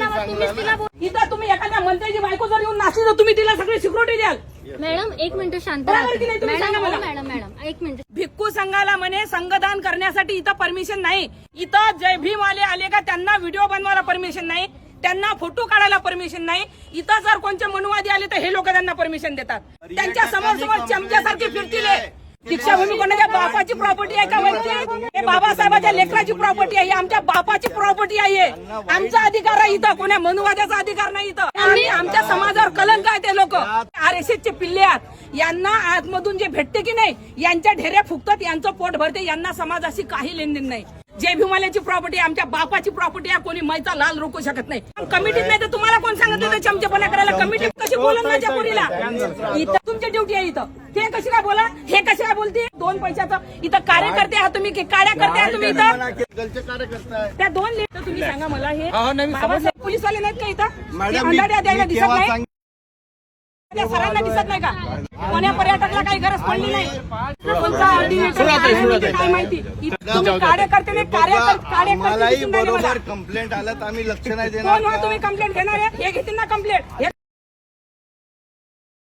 इथं तुम्ही एखाद्या मंत्र्याची बायको जर येऊन नाचली तर तुम्ही तिला सगळी सिक्युरिटी द्याल? मॅडम एक मिनिट शांत बरोबर की नाही? तुम्ही सांगा मला. मॅडम एक मिनिट. भिक्खू संघाला म्हणे संघदान करण्यासाठी इथं परमिशन नाही. इथं जय भीम आले का त्यांना व्हिडिओ बनवायला परमिशन नाही, त्यांना फोटो काढायला परमिशन नाही. इथं जर कोणते मनुवादी आले तर हे लोक त्यांना परमिशन देतात. त्यांच्या समोर चमच्यासारखे फिरतील. दीक्षाभूमी कोणाच्या बापाची प्रॉपर्टी आहे का? हे बाबासाहेबांच्या लेकराची प्रॉपर्टी आहे, आमच्या बापाची प्रॉपर्टी आहे. आमचा अधिकार आहे इथं, कोणा मनुवाद्याचा अधिकार नाही इथं. आम्ही आमच्या समाजावर कलंक आहे. ते लोक RSSचे पिल्ले आहेत. यांना आतमधून जे भेटते की नाही, यांच्या ढेऱ्या फुकतात, यांचं पोट भरते. यांना समाजाशी काही लेनदेन नाही. जय भीमाल्याची प्रॉपर्टी आमच्या बापाची प्रॉपर्टी आहे. कोणी मैचा लाल रोखू शकत नाही. कमिटीत नाही तर तुम्हाला कोण सांगितलं चमचेपणा करायला? कमिटी कशी बोलून माझ्या पोरीला? इथं तुमची ड्युटी आहे. इथं ते कशी काय बोला, हे कशी काय बोलते? 2 पैशाचं इथं कार्यकर्ते आहात तुम्ही की कार्यकर्ते आहात तुम्ही? इथं त्या 2 लेटर तुम्ही सांगा मला. हे बाबासाहेब पोलीसवाले नाहीत का इथं? अंधाऱ्या द्यायला दिसत नाही? त्या सरांना दिसत नाही का? कोण्या पर्यटकाला काही गरज पडली नाही? कोणता ऑर्डिनेटर काय माहिती? तुम्ही कार्यकर्ते मलाही बरोबर कंप्लेंट आलं तर आम्ही लक्ष नाही देणार. कोण तुम्ही कंप्लेंट घेणार आहे? हे घेतील ना कंप्लेंट.